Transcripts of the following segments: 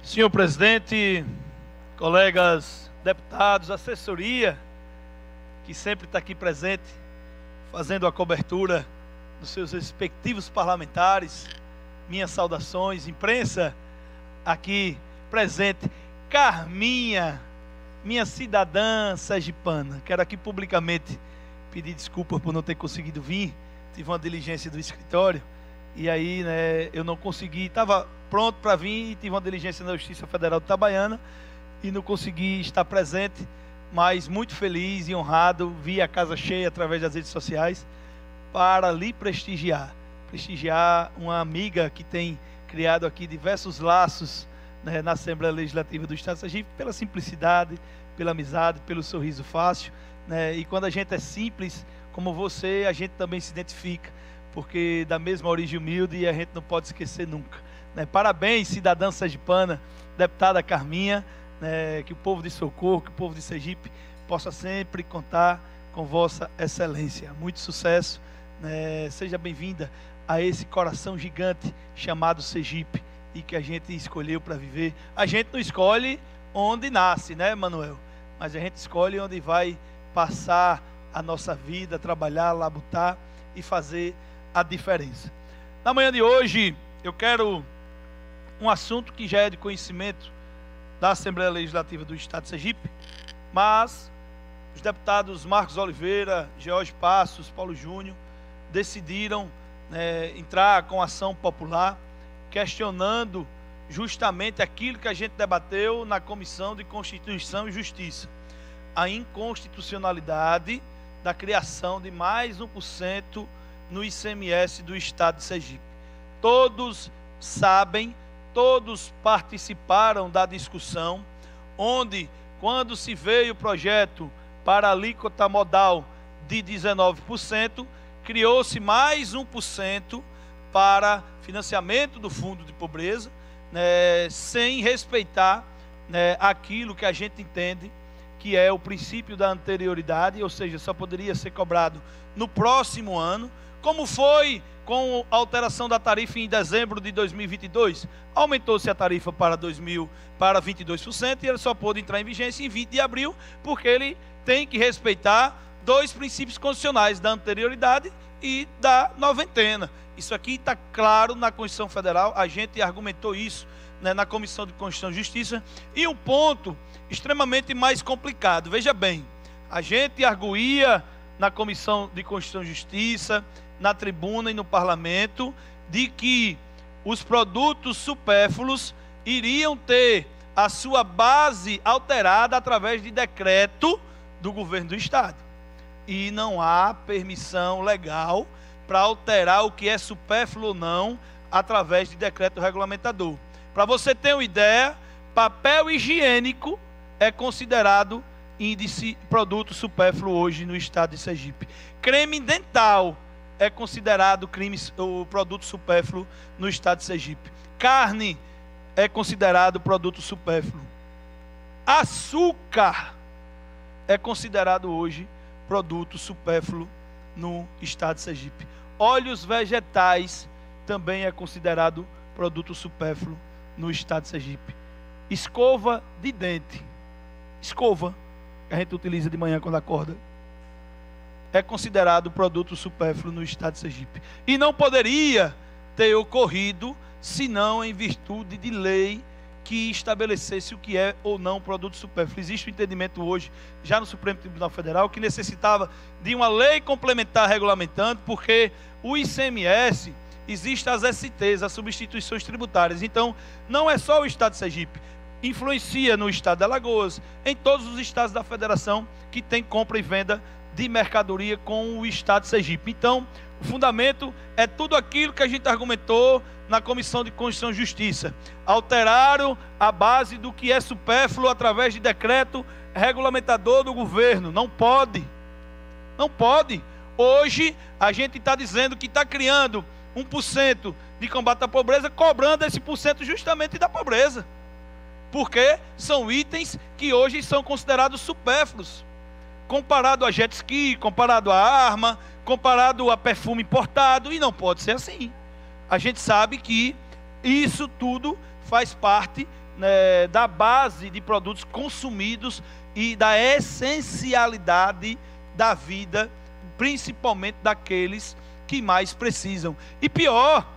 Senhor presidente, colegas deputados, assessoria, que sempre está aqui presente, fazendo a cobertura dos seus respectivos parlamentares, minhas saudações, imprensa aqui presente, Carminha, minha cidadã sergipana, quero aqui publicamente pedir desculpas por não ter conseguido vir, tive uma diligência do escritório, e aí eu não consegui, estava pronto para vir e tive uma diligência na Justiça Federal de Itabaiana e não consegui estar presente, mas muito feliz e honrado, vi a casa cheia através das redes sociais para lhe prestigiar uma amiga que tem criado aqui diversos laços na Assembleia Legislativa do Estado de Sergipe, pela simplicidade, pela amizade, pelo sorriso fácil, e quando a gente é simples como você, a gente também se identifica, porque da mesma origem humilde e a gente não pode esquecer nunca. Parabéns, cidadã sergipana, deputada Carminha, que o povo de Socorro, que o povo de Sergipe possa sempre contar com vossa excelência. Muito sucesso, seja bem-vinda a esse coração gigante chamado Sergipe e que a gente escolheu para viver. A gente não escolhe onde nasce, Manuel? Mas a gente escolhe onde vai passar a nossa vida, trabalhar, labutar e fazer a diferença. Na manhã de hoje, eu quero um assunto que já é de conhecimento da Assembleia Legislativa do Estado de Sergipe, mas os deputados Marcos Oliveira, George Passos, Paulo Júnior decidiram entrar com ação popular, questionando justamente aquilo que a gente debateu na Comissão de Constituição e Justiça, a inconstitucionalidade da criação de mais 1% no ICMS do Estado de Sergipe. Todos sabem, todos participaram da discussão, onde, quando se veio o projeto para a alíquota modal de 19%, criou-se mais 1% para financiamento do fundo de pobreza, sem respeitar aquilo que a gente entende que é o princípio da anterioridade, ou seja, só poderia ser cobrado no próximo ano, como foi com a alteração da tarifa em dezembro de 2022. Aumentou-se a tarifa para 22% e ele só pôde entrar em vigência em 20 de abril, porque ele tem que respeitar dois princípios constitucionais, da anterioridade e da noventena. Isso aqui está claro na Constituição Federal, a gente argumentou isso na Comissão de Constituição e Justiça, e um ponto extremamente mais complicado. Veja bem, a gente arguía na Comissão de Constituição e Justiça, na tribuna e no parlamento, de que os produtos supérfluos iriam ter a sua base alterada através de decreto do governo do Estado. E não há permissão legal para alterar o que é supérfluo ou não através de decreto regulamentador. Para você ter uma ideia, papel higiênico é considerado índice produto supérfluo hoje no Estado de Sergipe. Creme dental é considerado o produto supérfluo no Estado de Sergipe. Carne é considerado produto supérfluo. Açúcar é considerado hoje produto supérfluo no Estado de Sergipe. Óleos vegetais também é considerado produto supérfluo no Estado de Sergipe. Escova de dente, escova que a gente utiliza de manhã quando acorda, é considerado produto supérfluo no Estado de Sergipe. E não poderia ter ocorrido senão em virtude de lei que estabelecesse o que é ou não produto supérfluo. Existe um entendimento hoje, já no Supremo Tribunal Federal, que necessitava de uma lei complementar regulamentando, porque o ICMS, existem as STs, as substituições tributárias. Então, não é só o Estado de Sergipe, influencia no Estado de Alagoas, em todos os estados da federação que tem compra e venda de mercadoria com o Estado de Sergipe. Então, o fundamento é tudo aquilo que a gente argumentou na Comissão de Constituição e Justiça. Alteraram a base do que é supérfluo através de decreto regulamentador do governo. Não pode. Não pode. Hoje, a gente está dizendo que está criando 1% de combate à pobreza, cobrando esse por cento justamente da pobreza. Porque são itens que hoje são considerados supérfluos. Comparado a jet ski, comparado a arma, comparado a perfume importado, e não pode ser assim. A gente sabe que isso tudo faz parte né, da base de produtos consumidos e da essencialidade da vida, principalmente daqueles que mais precisam. E pior,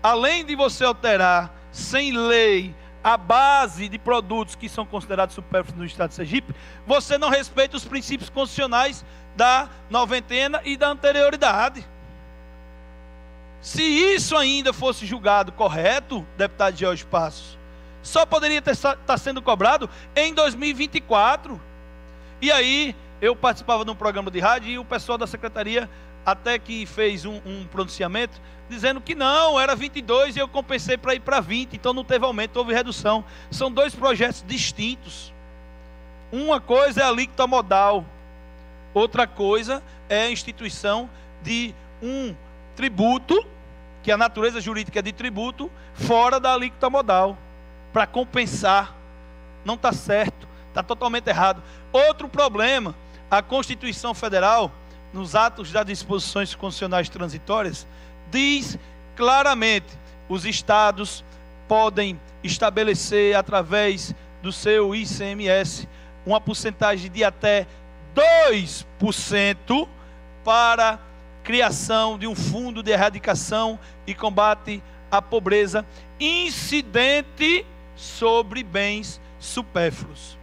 além de você alterar sem lei a base de produtos que são considerados supérfluos no estado de Sergipe, você não respeita os princípios constitucionais da noventena e da anterioridade. Se isso ainda fosse julgado correto, deputado George Passos, só poderia estar sendo cobrado em 2024. E aí, eu participava de um programa de rádio e o pessoal da secretaria até que fez um pronunciamento dizendo que não, era 22 e eu compensei para ir para 20, então não teve aumento, houve redução. São dois projetos distintos. Uma coisa é a alíquota modal, outra coisa é a instituição de um tributo, que a natureza jurídica é de tributo, fora da alíquota modal, para compensar. Não está certo, está totalmente errado. Outro problema, a Constituição Federal, nos atos das disposições constitucionais transitórias, diz claramente: os estados podem estabelecer, através do seu ICMS, uma porcentagem de até 2% para criação de um fundo de erradicação e combate à pobreza incidente sobre bens supérfluos.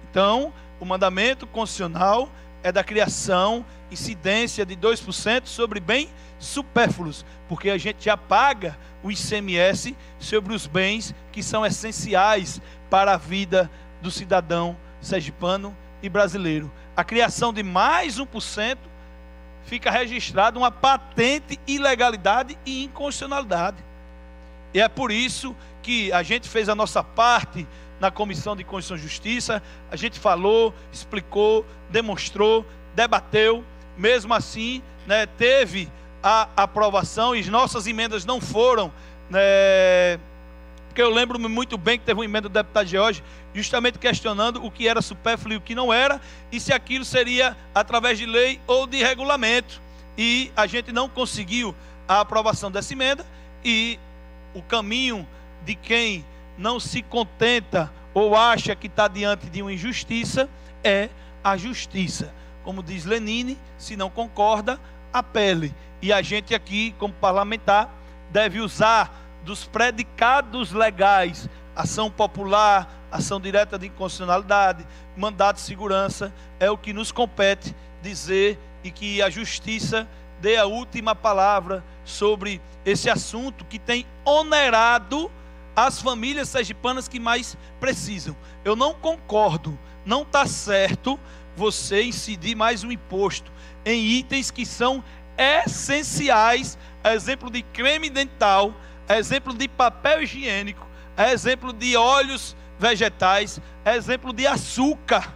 Então, o mandamento constitucional é da criação, incidência de 2% sobre bens supérfluos, porque a gente já paga o ICMS sobre os bens que são essenciais para a vida do cidadão sergipano e brasileiro. A criação de mais 1% fica registrada uma patente ilegalidade e inconstitucionalidade. E é por isso que a gente fez a nossa parte na Comissão de Constituição e Justiça. A gente falou, explicou, demonstrou, debateu. Mesmo assim, né, teve a aprovação, e as nossas emendas não foram, porque eu lembro-me muito bem que teve uma emenda do deputado George, justamente questionando o que era supérfluo e o que não era, e se aquilo seria através de lei ou de regulamento. E a gente não conseguiu a aprovação dessa emenda, e o caminho de quem não se contenta ou acha que está diante de uma injustiça é a justiça. Como diz Lenine, se não concorda, apele. E a gente aqui, como parlamentar, deve usar dos predicados legais: ação popular, ação direta de inconstitucionalidade, mandato de segurança. É o que nos compete dizer, e que a justiça dê a última palavra sobre esse assunto que tem onerado as famílias sergipanas que mais precisam. Eu não concordo, não está certo você incidir mais um imposto em itens que são essenciais, a exemplo de creme dental, a exemplo de papel higiênico, a exemplo de óleos vegetais, a exemplo de açúcar.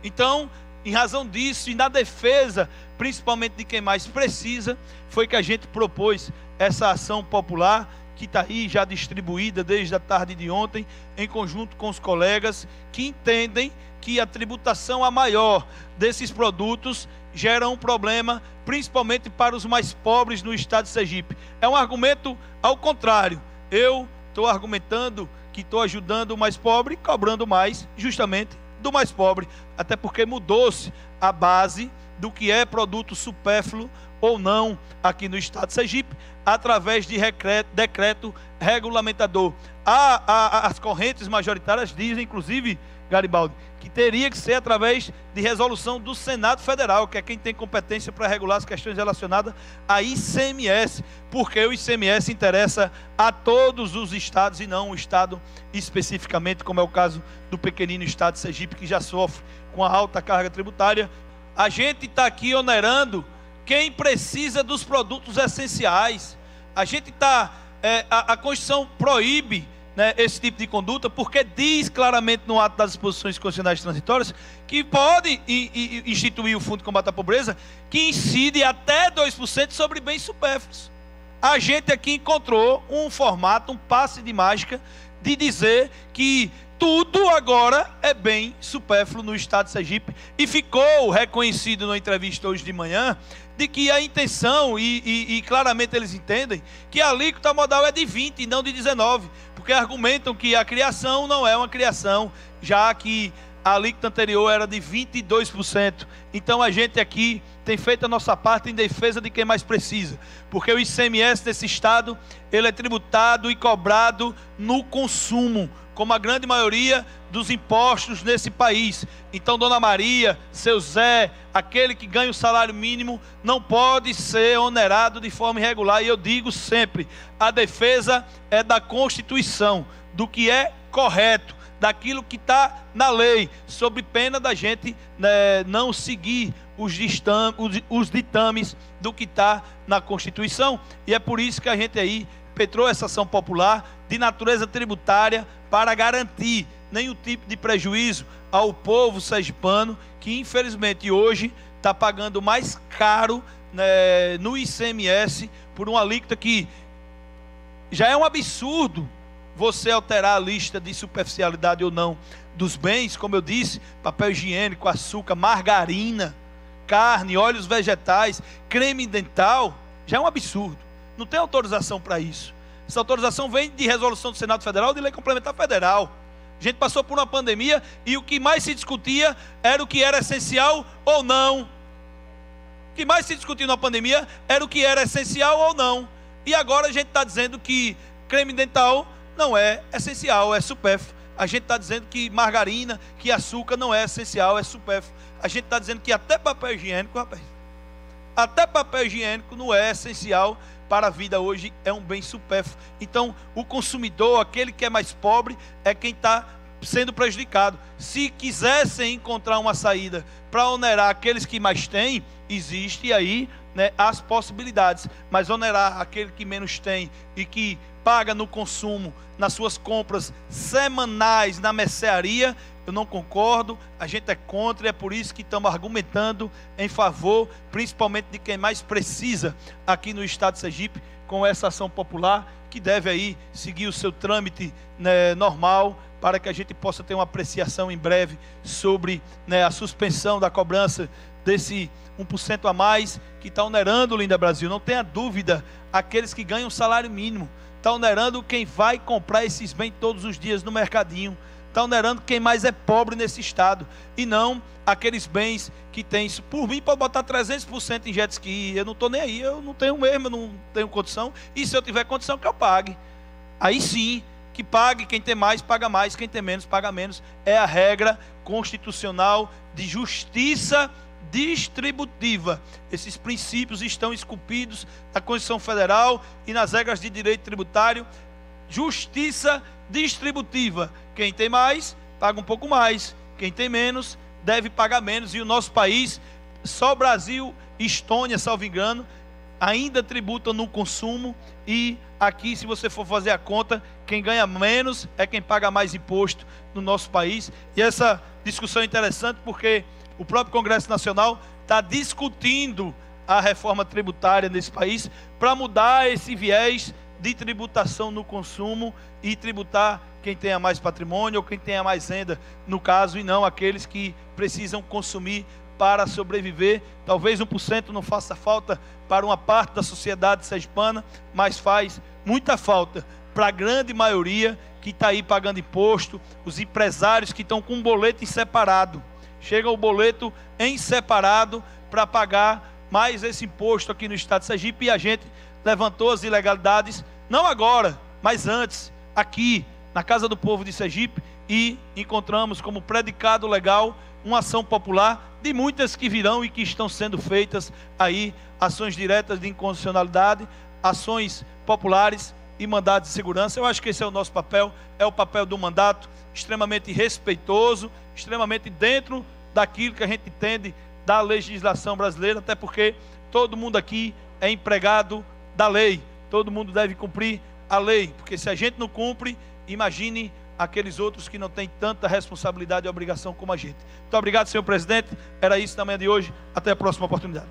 Então, em razão disso e na defesa, principalmente de quem mais precisa, foi que a gente propôs essa ação popular, que está aí já distribuída desde a tarde de ontem, em conjunto com os colegas que entendem que a tributação a maior desses produtos gera um problema, principalmente para os mais pobres no estado de Sergipe. É um argumento ao contrário. Eu estou argumentando que estou ajudando o mais pobre, cobrando mais justamente do mais pobre, até porque mudou-se a base do que é produto supérfluo ou não aqui no estado de Sergipe, através de decreto regulamentador. As correntes majoritárias dizem, inclusive, Garibaldi, que teria que ser através de resolução do Senado Federal, que é quem tem competência para regular as questões relacionadas a ICMS, porque o ICMS interessa a todos os estados e não um estado especificamente, como é o caso do pequenino estado de Sergipe, que já sofre com a alta carga tributária. A gente está aqui onerando quem precisa dos produtos essenciais. A gente está, a Constituição proíbe, né, esse tipo de conduta, porque diz claramente no ato das disposições constitucionais transitórias que pode instituir o Fundo de Combate à Pobreza, que incide até 2% sobre bens supérfluos. A gente aqui encontrou um formato, um passe de mágica, de dizer que tudo agora é bem supérfluo no estado de Sergipe, e ficou reconhecido na entrevista hoje de manhã de que a intenção, e claramente eles entendem, que a alíquota modal é de 20 e não de 19, porque argumentam que a criação não é uma criação, já que a alíquota anterior era de 22%. Então a gente aqui tem feito a nossa parte em defesa de quem mais precisa, porque o ICMS desse estado, ele é tributado e cobrado no consumo, como a grande maioria dos impostos nesse país. Então Dona Maria, seu Zé, aquele que ganha o salário mínimo, não pode ser onerado de forma irregular. E eu digo sempre, a defesa é da Constituição, do que é correto, daquilo que está na lei, sob pena da gente não seguir os ditames do que está na Constituição. E é por isso que a gente aí impetrou essa ação popular de natureza tributária para garantir nenhum tipo de prejuízo ao povo sergipano, que infelizmente hoje está pagando mais caro no ICMS por uma alíquota que já é um absurdo você alterar a lista de superficialidade ou não dos bens, como eu disse, papel higiênico, açúcar, margarina, carne, óleos vegetais, creme dental, já é um absurdo. Não tem autorização para isso. Essa autorização vem de resolução do Senado Federal, de lei complementar federal. A gente passou por uma pandemia e o que mais se discutia era o que era essencial ou não. O que mais se discutia na pandemia era o que era essencial ou não. E agora a gente está dizendo que creme dental não é essencial, é supérfluo. A gente está dizendo que margarina, que açúcar não é essencial, é supérfluo. A gente está dizendo que até papel higiênico, rapaz, até papel higiênico não é essencial para a vida hoje, é um bem supérfluo. Então o consumidor, aquele que é mais pobre, é quem está sendo prejudicado. Se quisessem encontrar uma saída para onerar aqueles que mais têm, existe aí as possibilidades, mas onerar aquele que menos tem e que paga no consumo, nas suas compras semanais na mercearia, eu não concordo. A gente é contra, e é por isso que estamos argumentando em favor, principalmente de quem mais precisa aqui no estado de Sergipe, com essa ação popular, que deve aí seguir o seu trâmite normal, para que a gente possa ter uma apreciação em breve sobre a suspensão da cobrança desse 1% a mais, que está onerando o Linda Brasil. Não tenha dúvida, aqueles que ganham salário mínimo, está onerando quem vai comprar esses bens todos os dias no mercadinho, está onerando quem mais é pobre nesse estado, e não aqueles bens que tem. Por mim pode botar 300% em jet ski, eu não estou nem aí, eu não tenho mesmo, eu não tenho condição, e se eu tiver condição que eu pague, aí sim, que pague, quem tem mais paga mais, quem tem menos paga menos. É a regra constitucional de justiça distributiva. Esses princípios estão esculpidos na Constituição Federal e nas regras de direito tributário. Justiça distributiva, quem tem mais paga um pouco mais, quem tem menos deve pagar menos. E o nosso país, só Brasil, Estônia, salvo engano, ainda tributam no consumo, e aqui, se você for fazer a conta, quem ganha menos é quem paga mais imposto no nosso país. E essa discussão é interessante porque o próprio Congresso Nacional está discutindo a reforma tributária nesse país para mudar esse viés de tributação no consumo e tributar quem tenha mais patrimônio ou quem tenha mais renda, no caso, e não aqueles que precisam consumir para sobreviver. Talvez 1% não faça falta para uma parte da sociedade sergipana, mas faz muita falta para a grande maioria que está aí pagando imposto, os empresários que estão com um boleto em separado. Chega o boleto em separado para pagar mais esse imposto aqui no estado de Sergipe, e a gente levantou as ilegalidades, não agora, mas antes, aqui na Casa do Povo de Sergipe, e encontramos como predicado legal uma ação popular de muitas que virão e que estão sendo feitas aí, ações diretas de inconstitucionalidade, ações populares e mandados de segurança. Eu acho que esse é o nosso papel, é o papel do mandato, extremamente respeitoso, extremamente dentro daquilo que a gente entende da legislação brasileira, até porque todo mundo aqui é empregado da lei, todo mundo deve cumprir a lei, porque se a gente não cumpre, imagine aqueles outros que não têm tanta responsabilidade e obrigação como a gente. Muito obrigado, senhor presidente, era isso na manhã de hoje, até a próxima oportunidade.